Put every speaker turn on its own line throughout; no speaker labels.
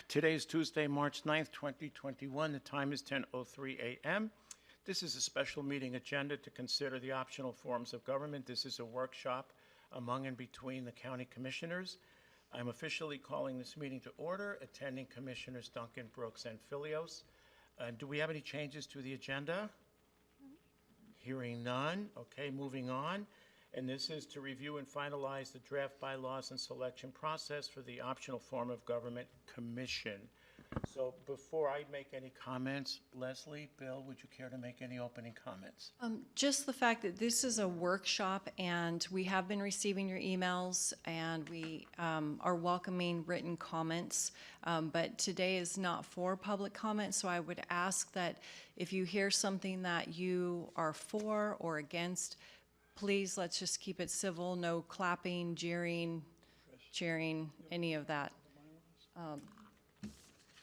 Today is Tuesday, March 9th, 2021. The time is 10:03 a.m. This is a special meeting agenda to consider the optional forms of government. This is a workshop among and between the county commissioners. I'm officially calling this meeting to order, attending Commissioners Duncan, Brooks, and Fillios. Do we have any changes to the agenda? Hearing none. Okay, moving on. And this is to review and finalize the draft bylaws and selection process for the optional form of government commission. So before I make any comments, Leslie, Bill, would you care to make any opening comments?
Just the fact that this is a workshop and we have been receiving your emails and we are welcoming written comments, but today is not for public comment, so I would ask that if you hear something that you are for or against, please, let's just keep it civil, no clapping, jeering, cheering, any of that.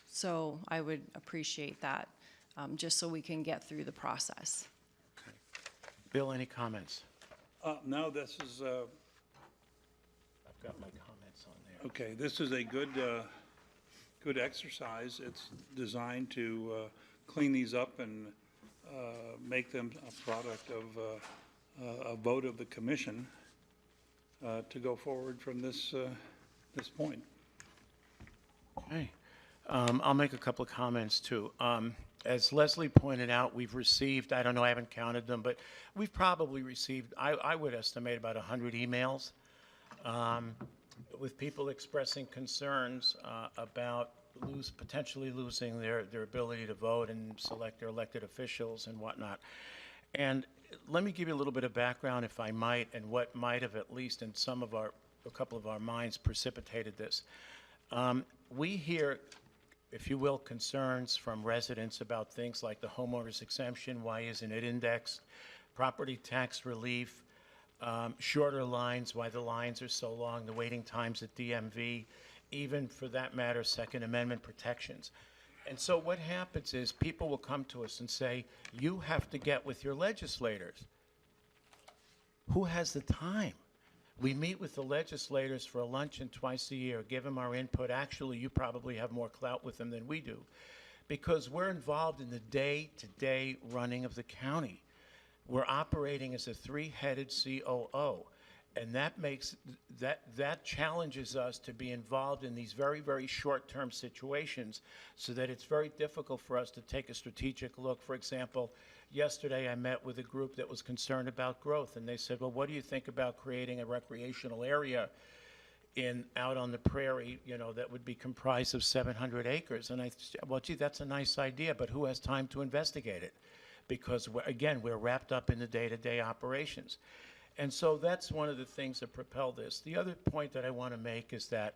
So I would appreciate that, just so we can get through the process.
Okay. Bill, any comments?
No, this is,
I've got my comments on there.
okay, this is a good exercise. It's designed to clean these up and make them a product of a vote of the commission to go forward from this point.
Okay. I'll make a couple of comments too. As Leslie pointed out, we've received, I don't know, I haven't counted them, but we've probably received, I would estimate about 100 emails with people expressing concerns about potentially losing their ability to vote and select their elected officials and whatnot. And let me give you a little bit of background, if I might, and what might have, at least in a couple of our minds, precipitated this. We hear, if you will, concerns from residents about things like the homeowner's exemption, why isn't it indexed, property tax relief, shorter lines, why the lines are so long, the waiting times at DMV, even for that matter, Second Amendment protections. And so what happens is people will come to us and say, you have to get with your legislators. Who has the time? We meet with the legislators for a luncheon twice a year, give them our input. Actually, you probably have more clout with them than we do, because we're involved in the day-to-day running of the county. We're operating as a three-headed COO, and that challenges us to be involved in these very, very short-term situations, so that it's very difficult for us to take a strategic look. For example, yesterday I met with a group that was concerned about growth, and they said, well, what do you think about creating a recreational area out on the prairie, that would be comprised of 700 acres? And I said, well, gee, that's a nice idea, but who has time to investigate it? Because, again, we're wrapped up in the day-to-day operations. And so that's one of the things that propel this. The other point that I want to make is that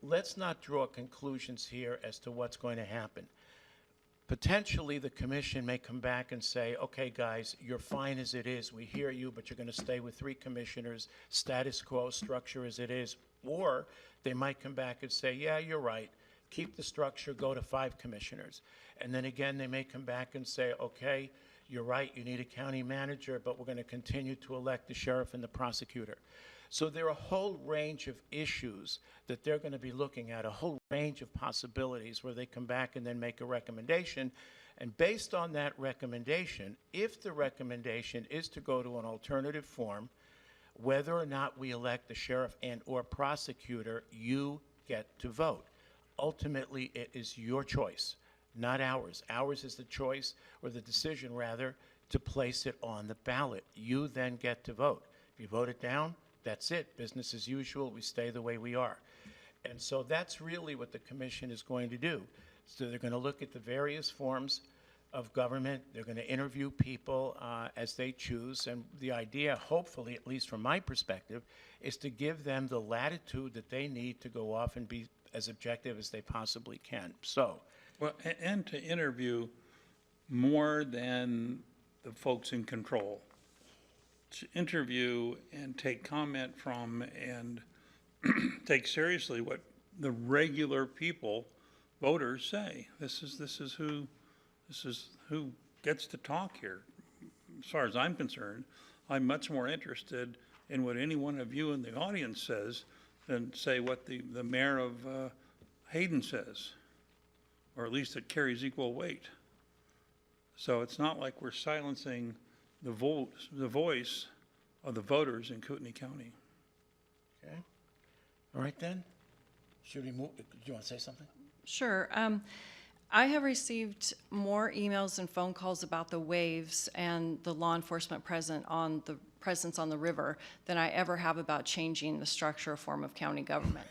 let's not draw conclusions here as to what's going to happen. Potentially, the commission may come back and say, okay, guys, you're fine as it is. We hear you, but you're going to stay with 3 commissioners, status quo structure as it is. Or they might come back and say, yeah, you're right. Keep the structure, go to 5 commissioners. And then again, they may come back and say, okay, you're right, you need a county manager, but we're going to continue to elect the sheriff and the prosecutor. So there are a whole range of issues that they're going to be looking at, a whole range of possibilities where they come back and then make a recommendation. And based on that recommendation, if the recommendation is to go to an alternative form, whether or not we elect the sheriff and or prosecutor, you get to vote. Ultimately, it is your choice, not ours. Ours is the choice, or the decision rather, to place it on the ballot. You then get to vote. If you vote it down, that's it. Business as usual. We stay the way we are. And so that's really what the commission is going to do. So they're going to look at the various forms of government. They're going to interview people as they choose. And the idea, hopefully, at least from my perspective, is to give them the latitude that they need to go off and be as objective as they possibly can. So,
Well, and to interview more than the folks in control. To interview and take comment from and take seriously what the regular people, voters, say. This is who gets to talk here. As far as I'm concerned, I'm much more interested in what any one of you in the audience says than say what the mayor of Hayden says, or at least it carries equal weight. So it's not like we're silencing the voice of the voters in Kootenai County.
Okay. All right then. Should we move? Do you want to say something?
Sure. I have received more emails and phone calls about the waves and the law enforcement presence on the river than I ever have about changing the structure or form of county government.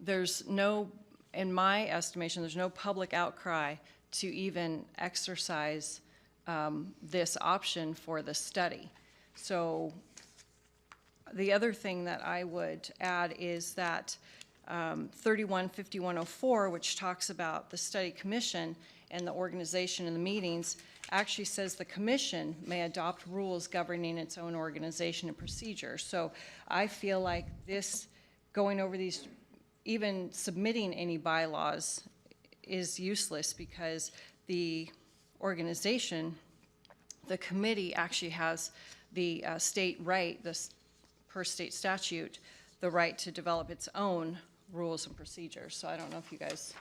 There's no, in my estimation, there's no public outcry to even exercise this option for the study. So the other thing that I would add is that 315104, which talks about the study commission and the organization and the meetings, actually says the commission may adopt rules governing its own organization and procedure. So I feel like this, going over these, even submitting any bylaws is useless because the organization, the committee actually has the state right, per state statute, the right to develop its own rules and procedures. So I don't know if you guys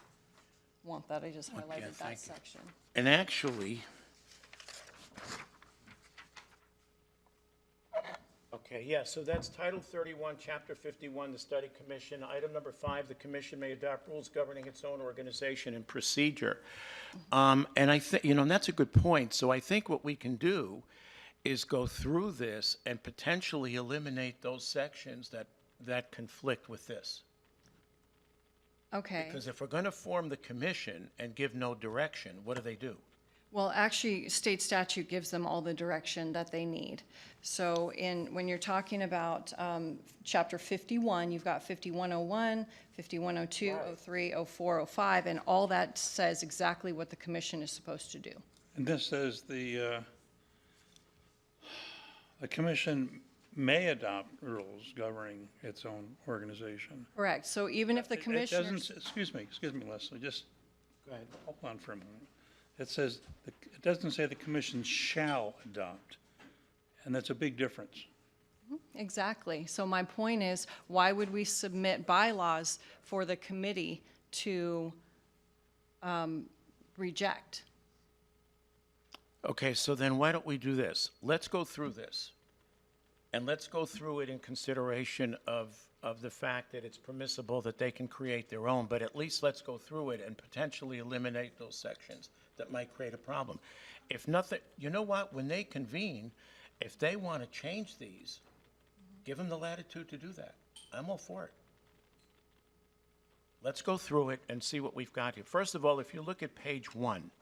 want that. I just highlighted that
thank you.
section.
And actually, okay, yeah, so that's Title 31, Chapter 51, the Study Commission. Item number 5, the commission may adopt rules governing its own organization and procedure. And I think, and that's a good point. So I think what we can do is go through this and potentially eliminate those sections that conflict with this.
Okay.
Because if we're going to form the commission and give no direction, what do?
Well, actually, state statute gives them all the direction that they need. So when you're talking about Chapter 51, you've got 5101, 5102, 03, 04, 05, and all that says exactly what the commission is supposed to do.
And this says the commission may adopt rules governing its own organization.
Correct. So even if the
It
commissioners...
doesn't, excuse me, Leslie, just
Go ahead.
hold on for a moment. It says, it doesn't say the commission shall adopt, and that's a big difference.
Exactly. So my point is, why would we submit bylaws for the committee to reject?
Okay, so then why don't we do this? Let's go through this. And let's go through it in consideration of the fact that it's permissible that they can create their own, but at least let's go through it and potentially eliminate those sections that might create a problem. If nothing, you know what, when they convene, if they want to change these, give them the latitude to do that. I'm all for it. Let's go through it and see what we've got here. First of all, if you look at page 1,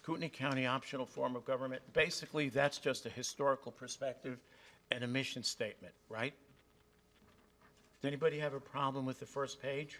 Kootenai County optional form of government, basically that's just a historical perspective and a mission statement, right? Does anybody have a problem with the first page?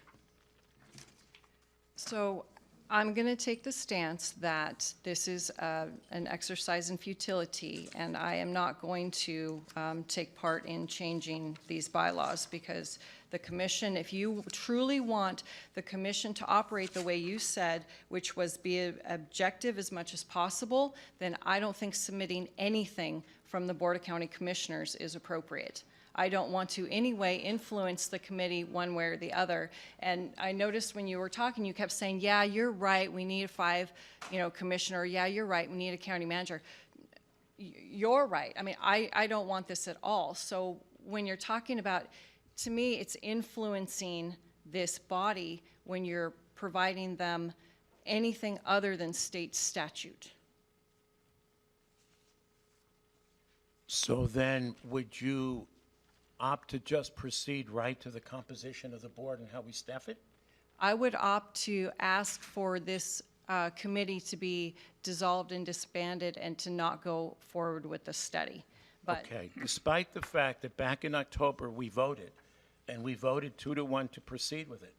So I'm going to take the stance that this is an exercise in futility, and I am not going to take part in changing these bylaws because the commission, if you truly want the commission to operate the way you said, which was be objective as much as possible, then I don't think submitting anything from the Board of County Commissioners is appropriate. I don't want to anyway influence the committee one way or the other. And I noticed when you were talking, you kept saying, yeah, you're right, we need a 5, commissioner. Yeah, you're right, we need a county manager. You're right. I mean, I don't want this at all. So when you're talking about, to me, it's influencing this body when you're providing them anything other than state statute.
So then, would you opt to just proceed right to the composition of the board and how we staff it?
I would opt to ask for this committee to be dissolved and disbanded and to not go forward with the study. But
Okay, despite the fact that back in October, we voted, and we voted 2-1 to proceed with it.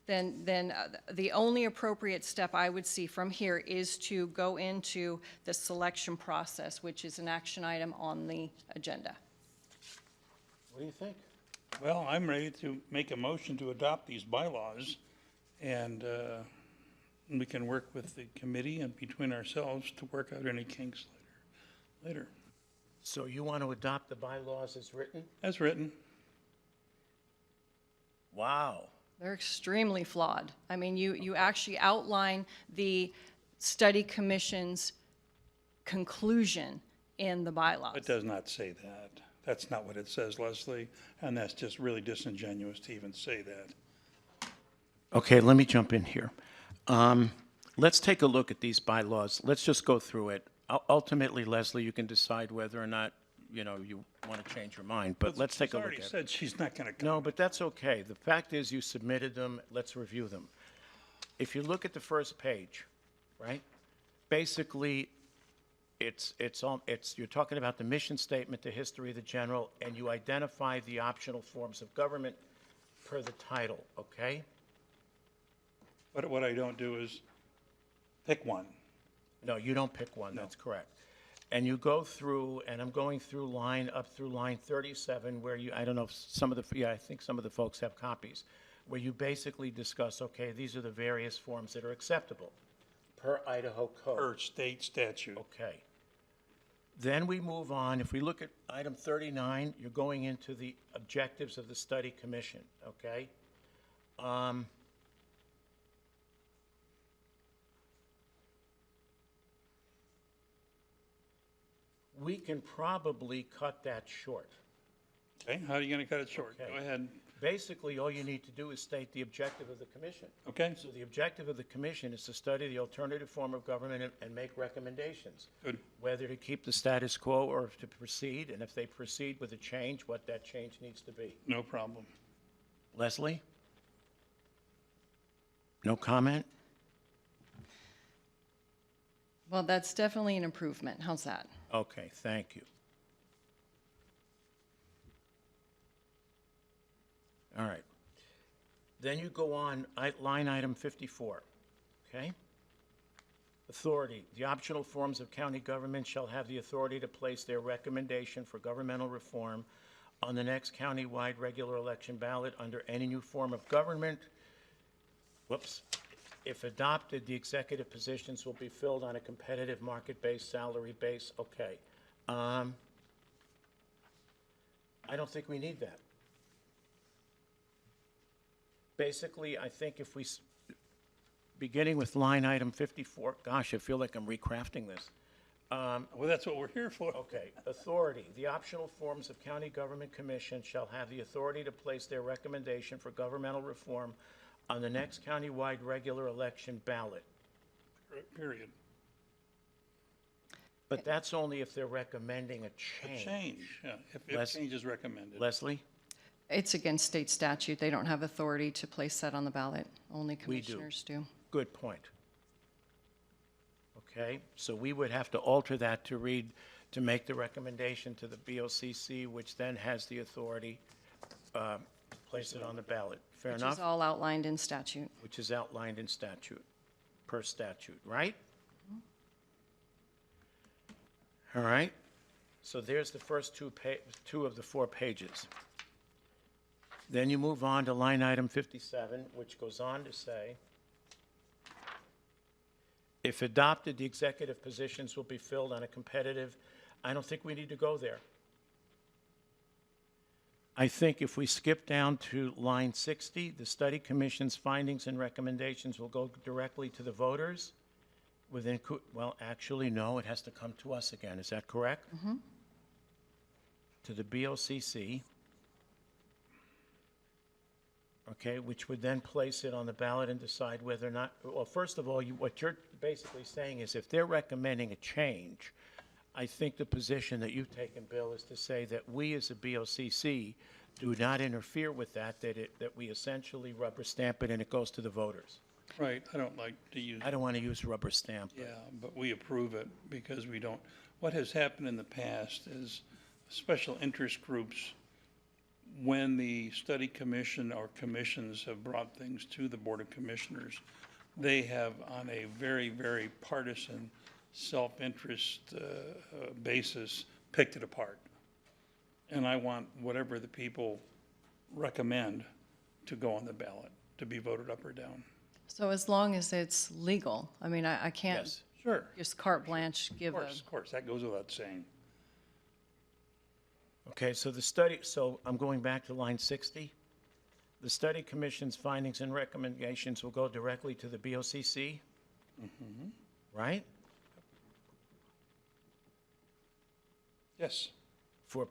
then the only appropriate step I would see from here is to go into the selection process, which is an action item on the agenda.
What do you think?
Well, I'm ready to make a motion to adopt these bylaws, and we can work with the committee and between ourselves to work out any kinks later.
So you want to adopt the bylaws as written?
As written.
Wow.
They're extremely flawed. I mean, you actually outline the study commission's conclusion in the bylaws.
It does not say that. That's not what it says, Leslie, and that's just really disingenuous to even say that.
Okay, let me jump in here. Let's take a look at these bylaws. Let's just go through it. Ultimately, Leslie, you can decide whether or not, you want to change your mind, but let's take a look at it.
She's already said she's not going to come.
No, but that's okay. The fact is you submitted them. Let's review them. If you look at the first page, right? Basically, you're talking about the mission statement, the history of the general, and you identify the optional forms of government per the title, okay?
But what I don't do is pick one.
No, you don't pick one, that's correct. And you go through, and I'm going through up through line 37, where I don't know if I think some of the folks have copies, where you basically discuss, okay, these are the various forms that are acceptable per Idaho code.
Per state statute.
Okay. Then we move on. If we look at item 39, you're going into the objectives of the study commission, okay? We can probably cut that short.
Okay, how are you going to cut it short?
Okay.
Go ahead.
Basically, all you need to do is state the objective of the commission.
Okay,
So the objective of the commission is to study the alternative form of government and make recommendations.
good.
Whether to keep the status quo or to proceed, and if they proceed with a change, what that change needs to be.
No problem.
Leslie? No comment?
Well, that's definitely an improvement. How's that?
Okay, thank you. All right. Then you go on, line item 54, okay? Authority. The optional forms of county government shall have the authority to place their recommendation for governmental reform on the next county-wide regular election ballot under any new form of government. Whoops. If adopted, the executive positions will be filled on a competitive market-based salary base. Okay. I don't think we need that. Basically, I think if we, beginning with line item 54, gosh, I feel like I'm recrafting this.
Well, that's what we're here for.
Okay, authority. The optional forms of county government commission shall have the authority to place their recommendation for governmental reform on the next county-wide regular election ballot.
Period.
But that's only if they're recommending a change.
Change, yeah, if
Les-
change is recommended.
Leslie?
It's against state statute. They don't have authority to place that on the ballot. Only
We do.
commissioners do.
Good point. Okay, so we would have to alter that to read, to make the recommendation to the BOCC, which then has the authority, place it on the ballot. Fair
Which
enough?
is all outlined in statute.
Which is outlined in statute, per statute, right? All right, so there's the first two of the 4 pages. Then you move on to line item 57, which goes on to say, if adopted, the executive positions will be filled on a competitive, I don't think we need to go there. I think if we skip down to line 60, the study commission's findings and recommendations will go directly to the voters within, well, actually, no, it has to come to us again. Is that correct? Mm-hmm. To the BOCC. Okay, which would then place it on the ballot and decide whether or not, well, first of all, what you're basically saying is if they're recommending a change, I think the position that you've taken, Bill, is to say that we as a BOCC do not interfere with that we essentially rubber stamp it and it goes to the voters.
Right, I don't like to use,
I don't want to use rubber stamp.
yeah, but we approve it because we don't, what has happened in the past is special interest groups, when the study commission or commissions have brought things to the Board of Commissioners, they have on a very, very partisan, self-interest basis picked it apart. And I want whatever the people recommend to go on the ballot, to be voted up or down.
So as long as it's legal, I mean, I can't
Yes.
Sure,
just carte blanche give a,
of course, that goes without saying.
Okay, so the study, so I'm going back to line 60. The study commission's findings and recommendations will go directly to the BOCC? Right?
Yes.
For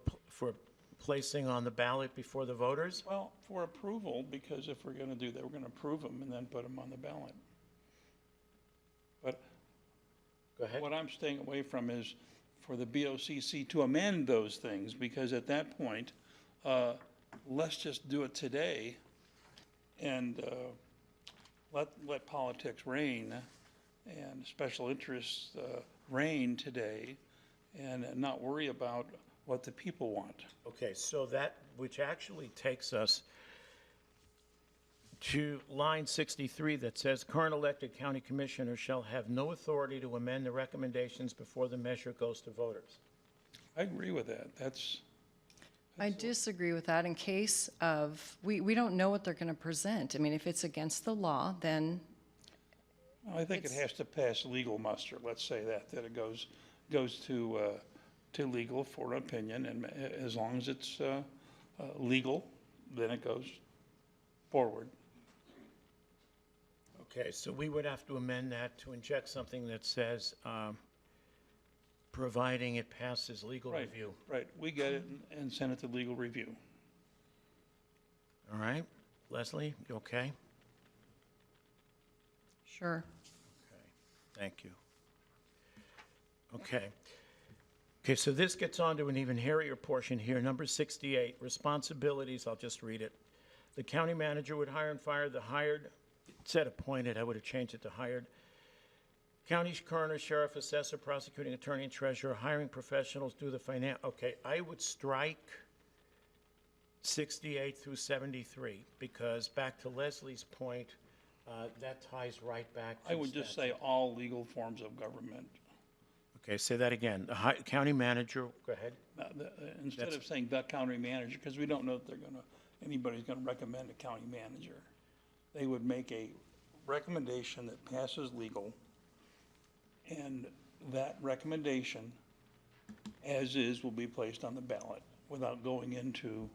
placing on the ballot before the voters?
Well, for approval, because if we're going to do that, we're going to approve them and then put them on the ballot. But
Go ahead.
what I'm staying away from is for the BOCC to amend those things, because at that point, let's just do it today and let politics reign and special interests reign today and not worry about what the people want.
Okay, so that, which actually takes us to line 63 that says, current elected county commissioners shall have no authority to amend the recommendations before the measure goes to voters.
I agree with that.
I disagree with that in case of, we don't know what they're going to present. I mean, if it's against the law, then
I think it has to pass legal muster. Let's say that it goes to legal for an opinion, and as long as it's legal, then it goes forward.
Okay, so we would have to amend that to inject something that says, providing it passes legal
Right,
review.
right. We get it and send it to legal review.
All right, Leslie, you okay?
sure.
Okay, thank you. Okay. Okay, so this gets on to an even hairier portion here, number 68, responsibilities, I'll just read it. The county manager would hire and fire the hired, it said appointed, I would have changed it to hired. County coroner, sheriff, assessor, prosecuting attorney, and treasurer, hiring professionals, do the okay, I would strike 68 through 73, because back to Leslie's point, that ties right back to
I would just say all legal forms of government.
Okay, say that again. The county manager, go ahead.
Instead of saying the county manager, because we don't know if anybody's gonna recommend a county manager. They would make a recommendation that passes legal, and that recommendation, as is, will be placed on the ballot without going into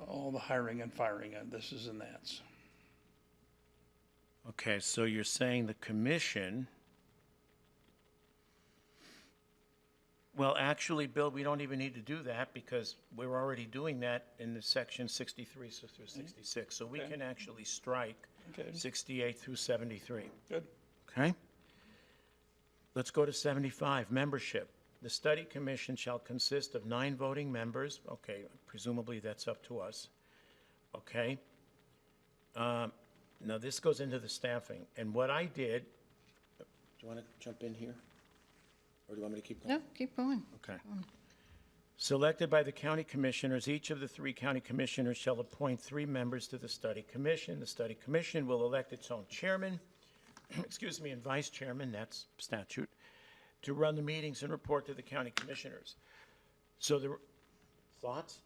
all the hiring and firing and thises and that's.
Okay, so you're saying the commission, well, actually, Bill, we don't even need to do that because we're already doing that in the section 63 through 66. So we
Okay.
can actually strike
Okay.
68 through 73.
Good.
Okay? Let's go to 75, membership. The study commission shall consist of 9 voting members. Okay, presumably that's up to us. Okay? Now this goes into the staffing. And what I did, do you want to jump in here? Or do you want me to keep going?
No, keep going.
Okay. Selected by the county commissioners, each of the 3 county commissioners shall appoint 3 members to the study commission. The study commission will elect its own chairman, excuse me, and vice chairman, that's statute, to run the meetings and report to the county commissioners. So the thoughts?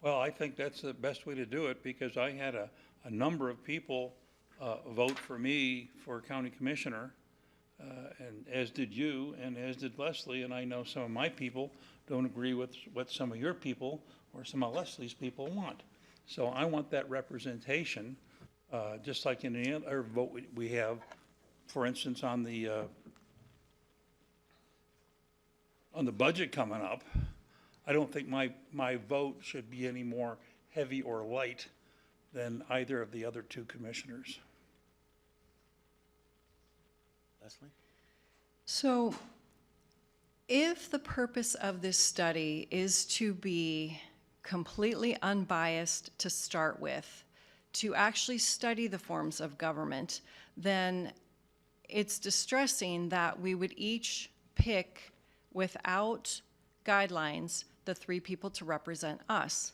Well, I think that's the best way to do it, because I had a number of people vote for me for county commissioner, and as did you, and as did Leslie, and I know some of my people don't agree with what some of your people or some of Leslie's people want. So I want that representation, just like in any other vote we have, for instance, on the budget coming up. I don't think my vote should be any more heavy or light than either of the other 2 commissioners.
Leslie?
So if the purpose of this study is to be completely unbiased to start with, to actually study the forms of government, then it's distressing that we would each pick, without guidelines, the 3 people to represent us.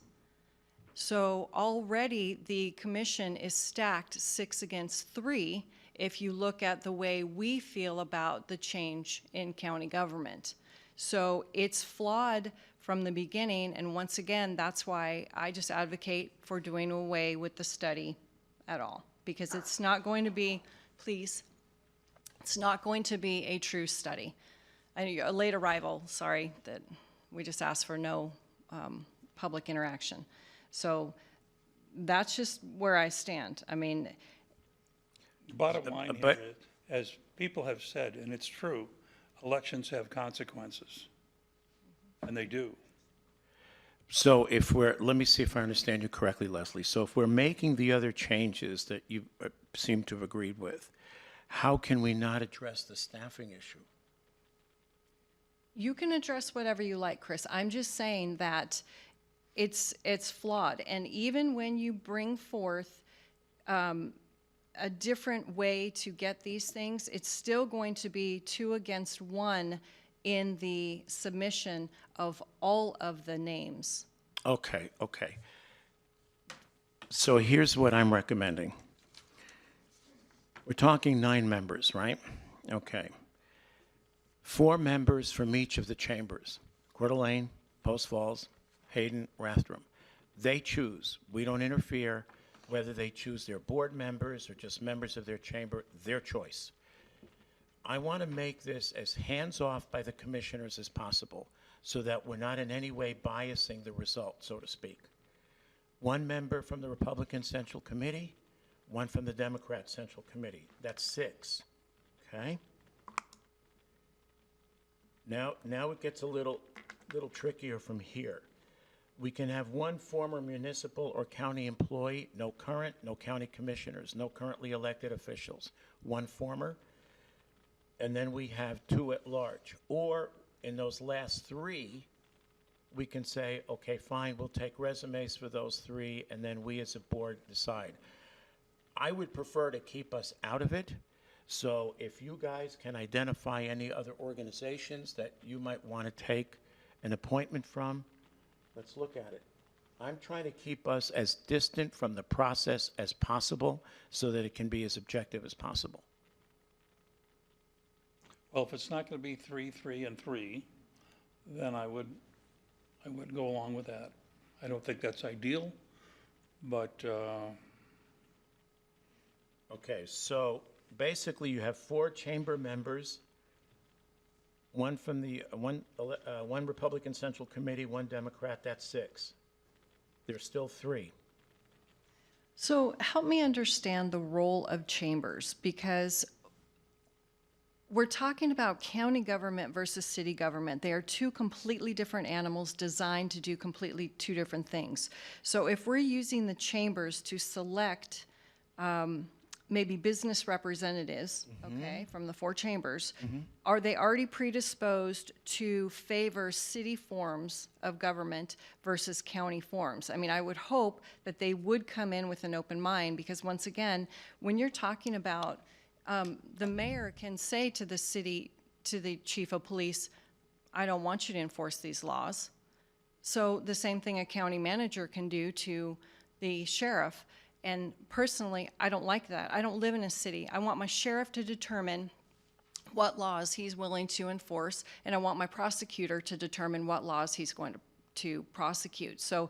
So already the commission is stacked 6 against 3 if you look at the way we feel about the change in county government. So it's flawed from the beginning, and once again, that's why I just advocate for doing away with the study at all, because it's not going to be, please, it's not going to be a true study. A late arrival, sorry, that we just asked for no public interaction. So that's just where I stand. I mean,
Bottom line here
but-
is, as people have said, and it's true, elections have consequences. And they do.
So if we're, let me see if I understand you correctly, Leslie. So if we're making the other changes that you seem to have agreed with, how can we not address the staffing issue?
you can address whatever you like, Chris. I'm just saying that it's flawed. And even when you bring forth a different way to get these things, it's still going to be 2 against 1 in the submission of all of the names.
Okay, okay. So here's what I'm recommending. We're talking 9 members, right? Okay. 4 members from each of the chambers: Coeur d'Alene, Post Falls, Hayden, Rathdrum. They choose. We don't interfere. Whether they choose their board members or just members of their chamber, their choice. I want to make this as hands-off by the commissioners as possible so that we're not in any way biasing the result, so to speak. 1 member from the Republican Central Committee, 1 from the Democrat Central Committee. That's 6, okay? Now it gets a little trickier from here. We can have 1 former municipal or county employee, no current, no county commissioners, no currently elected officials. 1 former, and then we have 2 at large. Or in those last 3, we can say, okay, fine, we'll take resumes for those 3, and then we as a board decide. I would prefer to keep us out of it. So if you guys can identify any other organizations that you might want to take an appointment from, let's look at it. I'm trying to keep us as distant from the process as possible so that it can be as objective as possible.
Well, if it's not going to be 3, 3, and 3, then I would go along with that. I don't think that's ideal, but
Okay, so basically you have 4 chamber members, 1 from the, one Republican Central Committee, 1 Democrat, that's 6. There's still 3.
So help me understand the role of chambers, because we're talking about county government versus city government. They are 2 completely different animals designed to do completely 2 different things. So if we're using the chambers to select maybe business representatives, okay, from the 4 chambers, are they already predisposed to favor city forms of government versus county forms? I mean, I would hope that they would come in with an open mind, because once again, when you're talking about the mayor can say to the city, to the chief of police, I don't want you to enforce these laws. So the same thing a county manager can do to the sheriff. And personally, I don't like that. I don't live in a city. I want my sheriff to determine what laws he's willing to enforce, and I want my prosecutor to determine what laws he's going to prosecute. So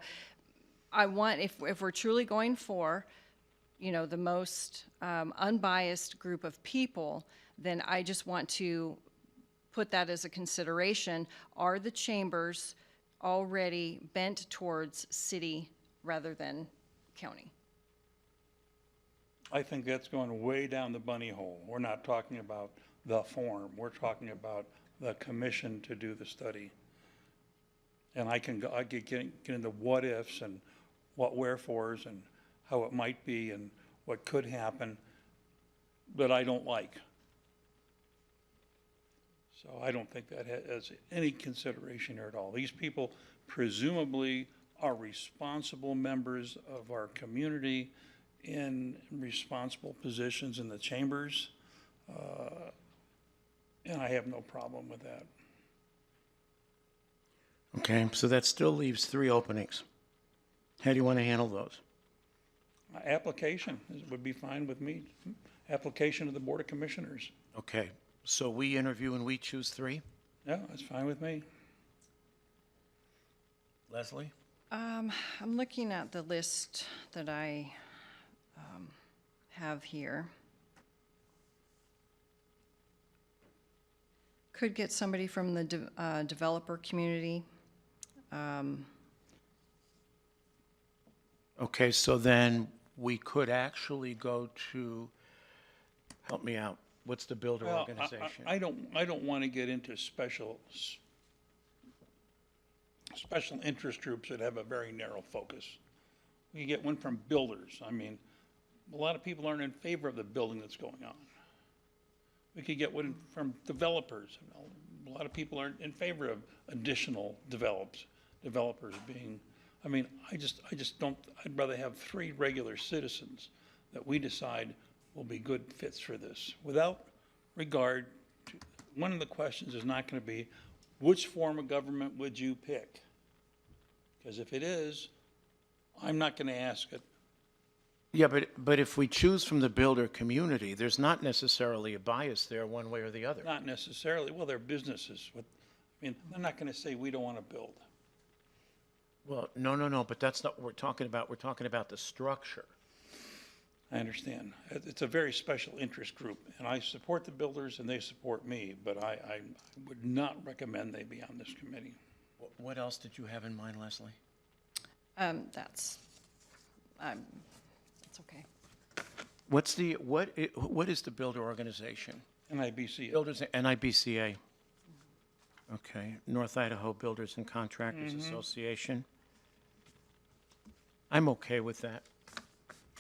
I want, if we're truly going for, the most unbiased group of people, then I just want to put that as a consideration. Are the chambers already bent towards city rather than county?
I think that's going way down the bunny hole. We're not talking about the form. We're talking about the commission to do the study. And I could get into what ifs and what wherefores and how it might be and what could happen that I don't like. So I don't think that has any consideration here at all. These people presumably are responsible members of our community in responsible positions in the chambers, and I have no problem with that.
Okay, so that still leaves 3 openings. How do you want to handle those?
Application would be fine with me. Application to the Board of Commissioners.
Okay, so we interview and we choose 3?
Yeah, that's fine with me.
Leslie?
I'm looking at the list that I have here. Could get somebody from the developer community.
Okay, so then we could actually go to, help me out, what's the builder
Well,
organization?
I don't want to get into special interest groups that have a very narrow focus. We get one from builders. I mean, a lot of people aren't in favor of the building that's going on. We could get one from developers. A lot of people aren't in favor of additional developers being, I mean, I just don't, I'd rather have 3 regular citizens that we decide will be good fits for this, without regard to, one of the questions is not going to be, which form of government would you pick? Because if it is, I'm not going to ask it.
Yeah, but if we choose from the builder community, there's not necessarily a bias there one way or the other.
Not necessarily, well, they're businesses. I mean, they're not going to say, we don't want to build.
Well, no, but that's not what we're talking about. We're talking about the structure.
I understand. It's a very special interest group, and I support the builders and they support me, but I would not recommend they be on this committee.
What else did you have in mind, Leslie?
That's okay.
What is the builder organization?
NIBC.
Builders, NIBCA. Okay, North Idaho Builders and Contractors Association. I'm okay with that.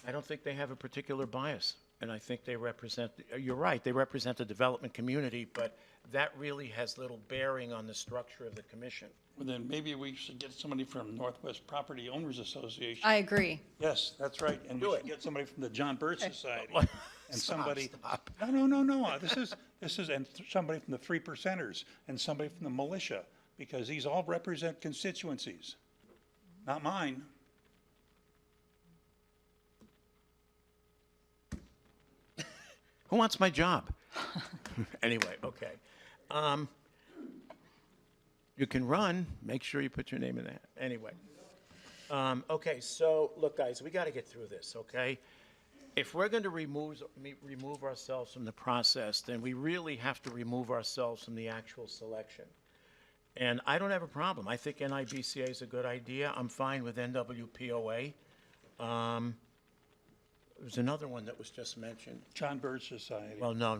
I don't think they have a particular bias, and I think they represent, you're right, they represent the development community, but that really has little bearing on the structure of the commission.
Well, then maybe we should get somebody from Northwest Property Owners Association.
I agree.
Yes, that's right. And we
Do
should
it.
get somebody from the John Birch Society. And
Stop.
No. This is, and somebody from the 3 Percenters and somebody from the militia, because these all represent constituencies, not mine.
Who wants my job? Anyway, okay. You can run, make sure you put your name in that. Anyway. Okay, so look, guys, we got to get through this, okay? If we're going to remove ourselves from the process, then we really have to remove ourselves from the actual selection. And I don't have a problem. I think NIBCA is a good idea. I'm fine with NWPOA. There's another one that was just mentioned.
John Birch Society.
Well, no.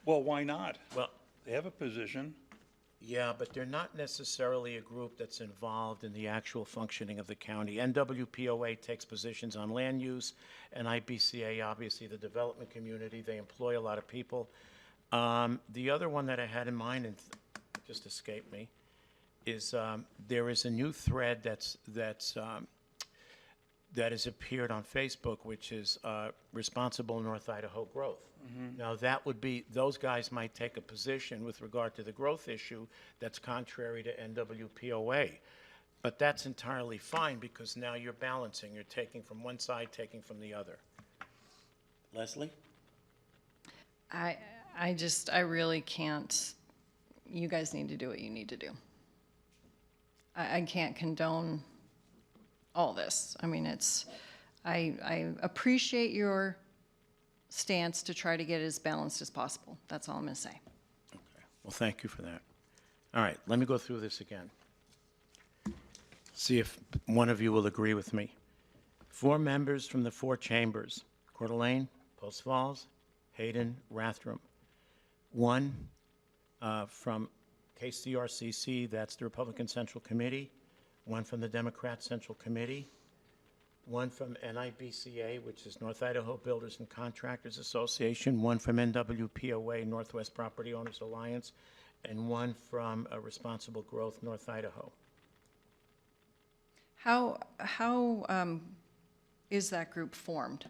Well, why not?
Well,
They have a position.
yeah, but they're not necessarily a group that's involved in the actual functioning of the county. NWPOA takes positions on land use, and IBCA, obviously, the development community, they employ a lot of people. The other one that I had in mind, and just escaped me, is there is a new thread that has appeared on Facebook, which is Responsible North Idaho Growth. Now, that would be, those guys might take a position with regard to the growth issue that's contrary to NWPOA. But that's entirely fine, because now you're balancing. You're taking from one side, taking from the other. Leslie?
I really can't, you guys need to do what you need to do. I can't condone all this. I mean, I appreciate your stance to try to get it as balanced as possible. That's all I'm going to say.
Okay. Well, thank you for that. All right, let me go through this again. See if one of you will agree with me. 4 members from the 4 chambers: Coeur d'Alene, Post Falls, Hayden, Rathdrum. 1 from KCRCC, that's the Republican Central Committee. 1 from the Democrat Central Committee. 1 from NIBCA, which is North Idaho Builders and Contractors Association. 1 from NWPOA, Northwest Property Owners Alliance. And 1 from Responsible Growth, North Idaho.
How is that group formed?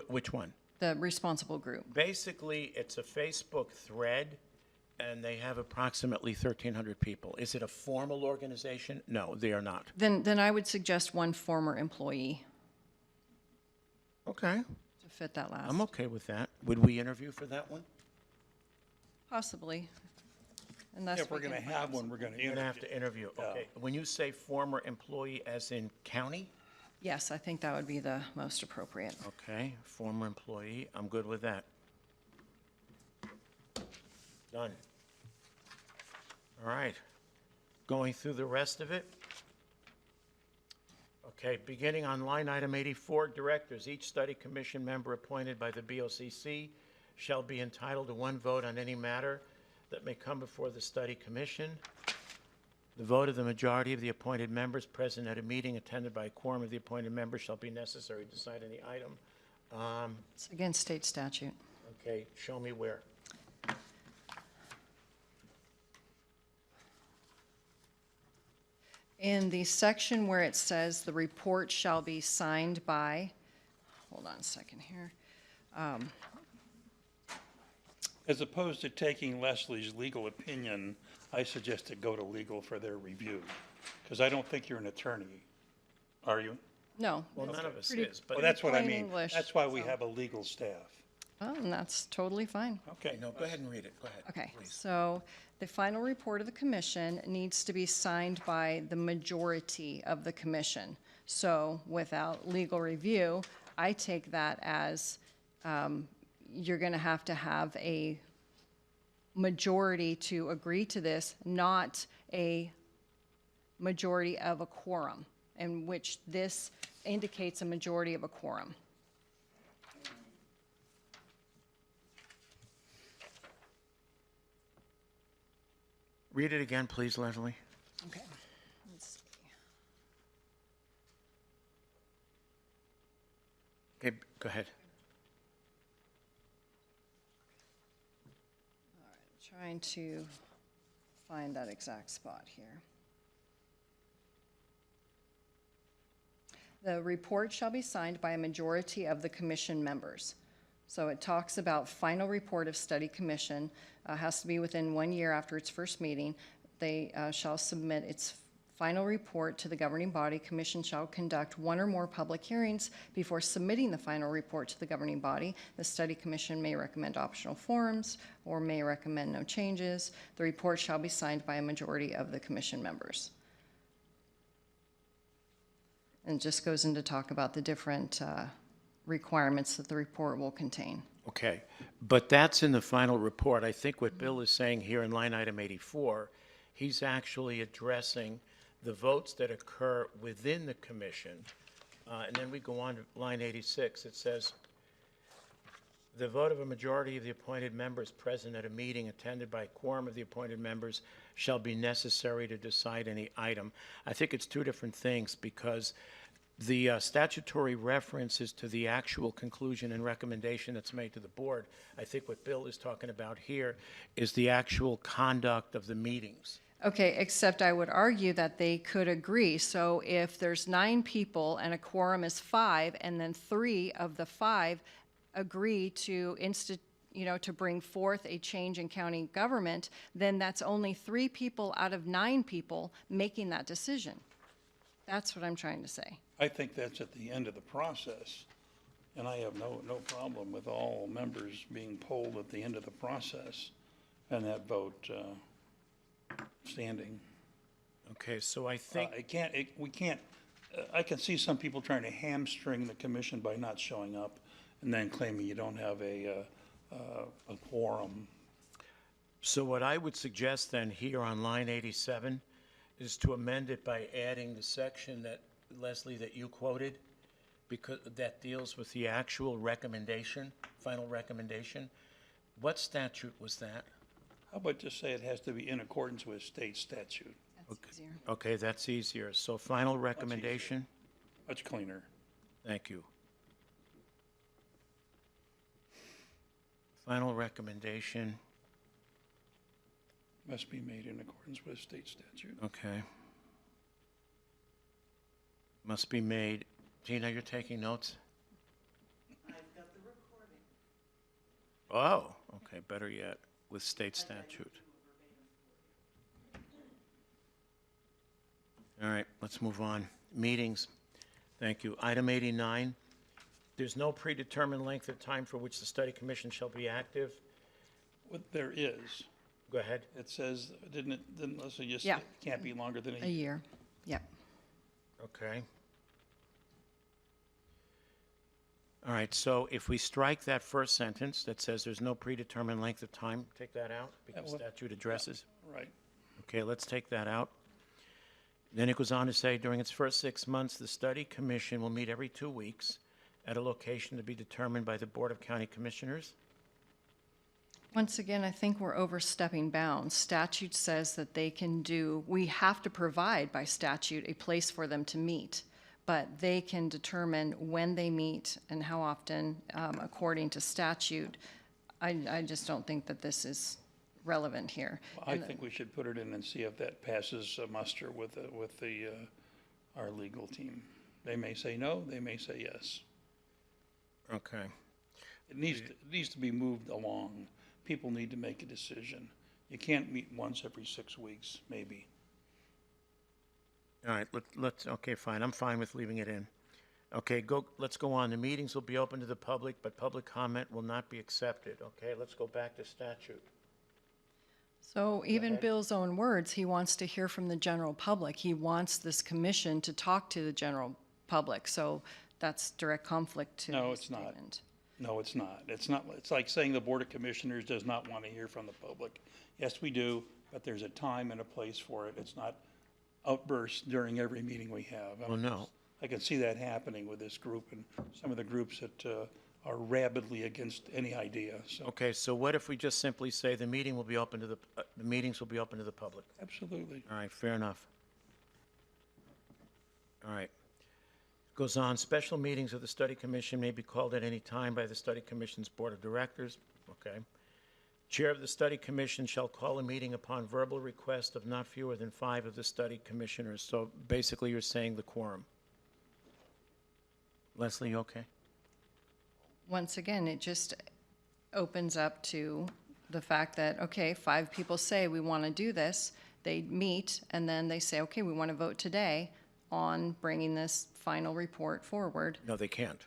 Which one?
The responsible group?
Basically, it's a Facebook thread, and they have approximately 1,300 people. Is it a formal organization? No, they are not.
Then I would suggest 1 former employee
Okay,
to fit that last.
I'm okay with that. Would we interview for that one?
Possibly. Unless
If we're
we
going to
can
have
find
one, we're going to
You're gonna
interview.
have to interview, okay. When you say former employee, as in county?
Yes, I think that would be the most appropriate.
Okay, former employee, I'm good with that. Done. All right, going through the rest of it. Okay, beginning on line item 84, directors, each study commission member appointed by the BOCC shall be entitled to one vote on any matter that may come before the study commission. The vote of the majority of the appointed members present at a meeting attended by a quorum of the appointed members shall be necessary to decide any item.
It's against state statute.
Okay, show me where.
In the section where it says the report shall be signed by, hold on a second here.
As opposed to taking Leslie's legal opinion, I suggest to go to legal for their review, because I don't think you're an attorney, are you?
No.
Well, none of us
Pretty-
is, but,
Well, that's what I
plain
mean.
English,
That's why we
so-
have a legal staff.
Oh, and that's totally fine.
Okay.
no, go ahead and read it, go ahead.
Okay,
please.
so the final report of the commission needs to be signed by the majority of the commission. So without legal review, I take that as you're going to have a majority to agree to this, not a majority of a quorum, in which this indicates a majority of a quorum.
Read it again, please, Leslie.
Okay, let's see.
Okay, go ahead.
Trying to find that exact spot here. The report shall be signed by a majority of the commission members. So it talks about final report of study commission, has to be within 1 year after its first meeting. They shall submit its final report to the governing body. Commission shall conduct one or more public hearings before submitting the final report to the governing body. The study commission may recommend optional forms or may recommend no changes. The report shall be signed by a majority of the commission members. And it just goes into talk about the different requirements that the report will contain.
Okay, but that's in the final report. I think what Bill is saying here in line item 84, he's actually addressing the votes that occur within the commission. And then we go on to line 86. It says, the vote of a majority of the appointed members present at a meeting attended by a quorum of the appointed members shall be necessary to decide any item. I think it's two different things, because the statutory reference is to the actual conclusion and recommendation that's made to the board. I think what Bill is talking about here is the actual conduct of the meetings.
Okay, except I would argue that they could agree. So if there's 9 people and a quorum is 5, and then 3 of the 5 agree to to bring forth a change in county government, then that's only 3 people out of 9 people making that decision. That's what I'm trying to say.
I think that's at the end of the process, and I have no problem with all members being polled at the end of the process and that vote standing.
Okay, so I think,
I can see some people trying to hamstring the commission by not showing up and then claiming you don't have a quorum.
so what I would suggest then here on line 87 is to amend it by adding the section that, Leslie, that you quoted, because that deals with the actual recommendation, final recommendation. What statute was that?
How about just say it has to be in accordance with state statute?
That's easier.
Okay, that's easier. So final recommendation?
Much cleaner.
Thank you. Final recommendation,
Must be made in accordance with state statute.
okay. Must be made, Gina, you're taking notes?
I've got the recording.
Oh, okay, better yet, with state statute. All right, let's move on. Meetings, thank you. Item 89, there's no predetermined length of time for which the study commission shall be active.
What there is,
Go ahead.
it says, didn't Leslie just say
Yeah.
it can't be longer than
A year, yep.
Okay. All right, so if we strike that first sentence that says there's no predetermined length of time, take that out because
well,
statute addresses.
Right.
Okay, let's take that out. Then it goes on to say, during its first 6 months, the study commission will meet every 2 weeks at a location to be determined by the Board of County Commissioners.
Once again, I think we're overstepping bounds. Statute says that we have to provide by statute a place for them to meet, but they can determine when they meet and how often, according to statute. I just don't think that this is relevant here.
I think we should put it in and see if that passes muster with our legal team. They may say no, they may say yes.
Okay.
It needs to be moved along. People need to make a decision. You can't meet once every 6 weeks, maybe.
All right, okay, fine, I'm fine with leaving it in. Okay, let's go on. The meetings will be open to the public, but public comment will not be accepted. Okay, let's go back to statute.
So even Bill's own words, he wants to hear from the general public. He wants this commission to talk to the general public. So that's direct conflict to
No,
his
it's not.
statement.
No, it's not. It's like saying the Board of Commissioners does not want to hear from the public. Yes, we do, but there's a time and a place for it. It's not outbursts during every meeting we have.
Well, no.
I can see that happening with this group and some of the groups that are rabidly against any idea, so.
Okay, so what if we just simply say the meetings will be open to the public?
Absolutely.
All right, fair enough. All right. Goes on, special meetings of the study commission may be called at any time by the study commission's board of directors. Okay. Chair of the study commission shall call a meeting upon verbal request of not fewer than 5 of the study commissioners. So basically, you're saying the quorum. Leslie, you okay?
Once again, it just opens up to the fact that, okay, 5 people say we want to do this. They meet, and then they say, okay, we want to vote today on bringing this final report forward.
No, they can't.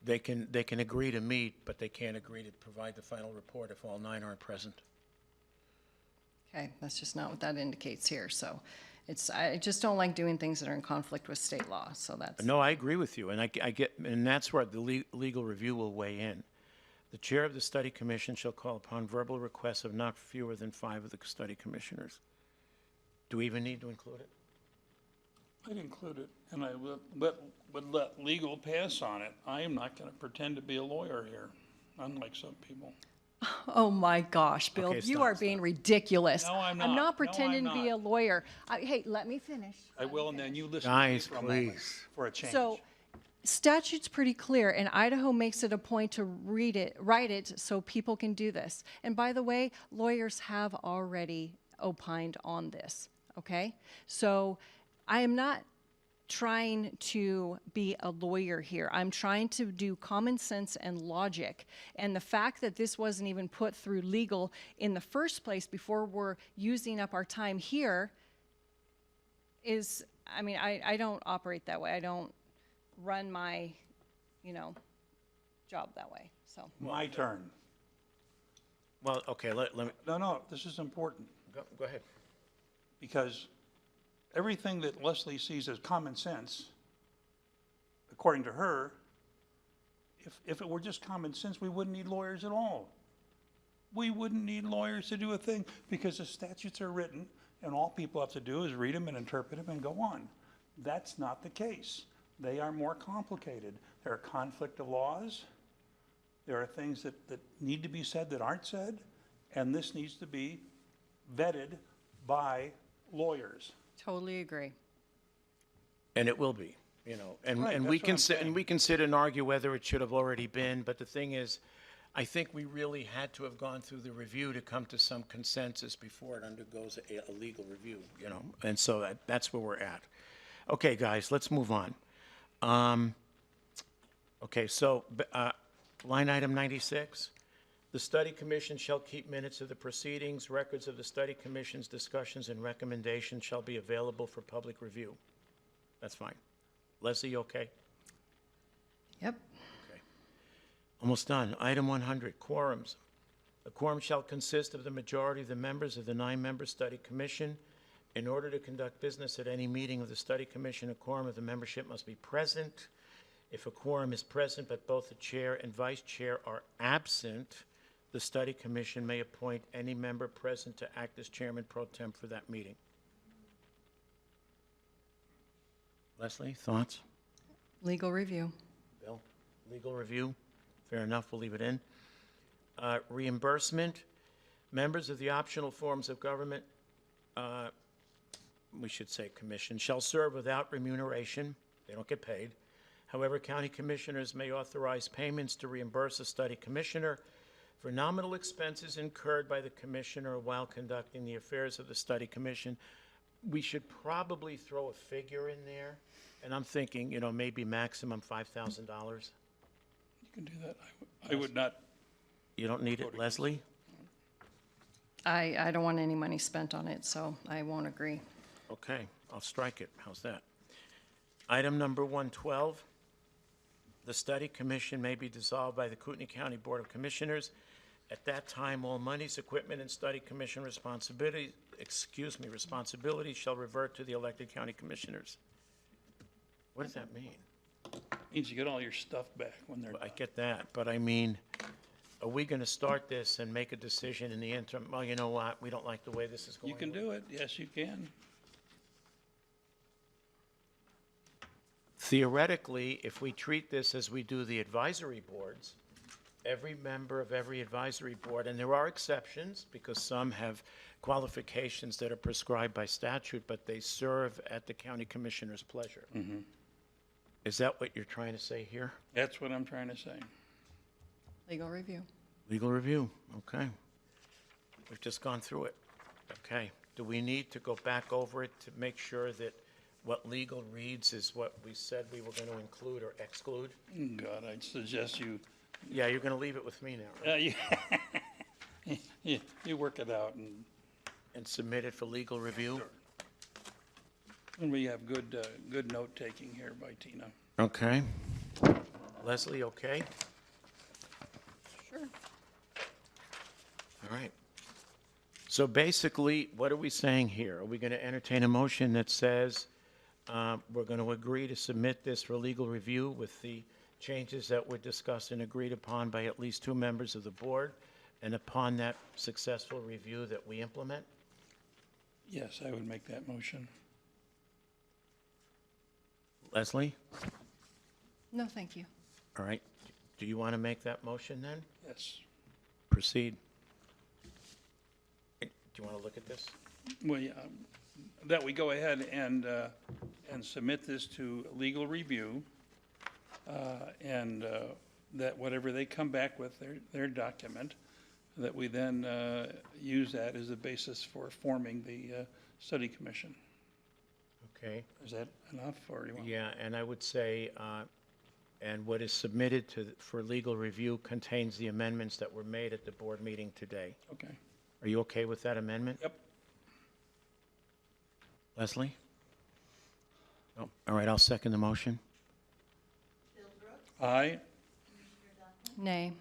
They can agree to meet, but they can't agree to provide the final report if all 9 aren't present.
Okay, that's just not what that indicates here. So I just don't like doing things that are in conflict with state law. So that's.
No, I agree with you, and I get, and that's where the legal review will weigh in. The chair of the study commission shall call upon verbal requests of not fewer than 5 of the study commissioners. Do we even need to include it?
I'd include it, and I would let legal pass on it. I am not going to pretend to be a lawyer here, unlike some people.
Oh my gosh, Bill,
Okay,
you
stop,
are being ridiculous.
No, I'm
I'm
not.
not
No,
pretending
I'm
to be a
not.
lawyer. Hey, let me finish.
I will, and then you listen to me
Guys,
for a moment,
please.
for a change.
So, statute's pretty clear, and Idaho makes it a point to write it so people can do this. And by the way, lawyers have already opined on this, okay? So, I am not trying to be a lawyer here. I'm trying to do common sense and logic. And the fact that this wasn't even put through legal in the first place before we're using up our time here is, I mean, I don't operate that way. I don't run my, job that way, so.
My turn.
Well, okay, let me,
No, this is important,
go ahead.
because everything that Leslie sees as common sense, according to her, if it were just common sense, we wouldn't need lawyers at all. We wouldn't need lawyers to do a thing, because the statutes are written, and all people have to do is read them and interpret them and go on. That's not the case. They are more complicated. There are conflict of laws. There are things that need to be said that aren't said, and this needs to be vetted by lawyers.
Totally agree.
And it will be, and,
Right,
and
that's
we
what
can
I'm
sit, and
saying.
we can sit and argue whether it should have already been, but the thing is, I think we really had to have gone through the review to come to some consensus before it undergoes a legal review, and so that's where we're at. Okay, guys, let's move on. Okay, so, line item 96. The study commission shall keep minutes of the proceedings. Records of the study commission's discussions and recommendations shall be available for public review. That's fine. Leslie, you okay?
Yep.
Okay. Almost done. Item 100, quorums. A quorum shall consist of the majority of the members of the 9-member study commission. In order to conduct business at any meeting of the study commission, a quorum of the membership must be present. If a quorum is present but both the chair and vice chair are absent, the study commission may appoint any member present to act as chairman pro tem for that meeting. Leslie, thoughts?
Legal review.
Bill? Legal review? Fair enough, we'll leave it in. Reimbursement, members of the optional forms of government, we should say commission, shall serve without remuneration. They don't get paid. However, county commissioners may authorize payments to reimburse a study commissioner for nominal expenses incurred by the commissioner while conducting the affairs of the study commission. We should probably throw a figure in there, and I'm thinking, maybe maximum $5,000.
You can do that. I would not,
You don't need it, Leslie?
I don't want any money spent on it, so I won't agree.
Okay, I'll strike it. How's that? Item number 112, the study commission may be dissolved by the Kootenai County Board of Commissioners. At that time, all monies, equipment, and study commission responsibilities shall revert to the elected county commissioners. What does that mean?
means you get all your stuff back when they're
I
done.
get that, but I mean, are we gonna start this and make a decision in the interim? Well, you know what, we don't like the way this is going.
You can do it, yes, you can.
Theoretically, if we treat this as we do the advisory boards, every member of every advisory board, and there are exceptions, because some have qualifications that are prescribed by statute, but they serve at the county commissioner's pleasure. Is that what you're trying to say here?
That's what I'm trying to say.
Legal review.
Legal review, okay. We've just gone through it. Okay. Do we need to go back over it to make sure that what legal reads is what we said we were going to include or exclude?
God, I'd suggest you,
Yeah, you're going to leave it with me now, right?
you work it out,
And submit it for legal review?
and we have good note-taking here by Tina.
Okay. Leslie, okay?
Sure.
All right. So basically, what are we saying here? Are we going to entertain a motion that says we're going to agree to submit this for legal review with the changes that were discussed and agreed upon by at least 2 members of the board, and upon that successful review that we implement?
Yes, I would make that motion.
Leslie?
No, thank you.
All right. Do you want to make that motion then?
Yes.
Proceed. Do you want to look at this?
Well, yeah, that we go ahead and submit this to legal review, and that whatever they come back with, their document, that we then use that as a basis for forming the study commission.
Okay.
Is that enough, or do you want?
Yeah, and I would say, and what is submitted for legal review contains the amendments that were made at the board meeting today.
Okay.
Are you okay with that amendment?
Yep.
Leslie? No. All right, I'll second the motion.
Bill Brooks,
Aye.
Commissioner Duncan,
Nay.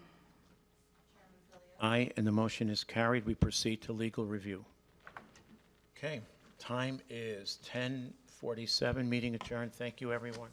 Chairman Fillios.
Aye, and the motion is carried. We proceed to legal review. Okay, time is 10:47, meeting adjourned. Thank you, everyone.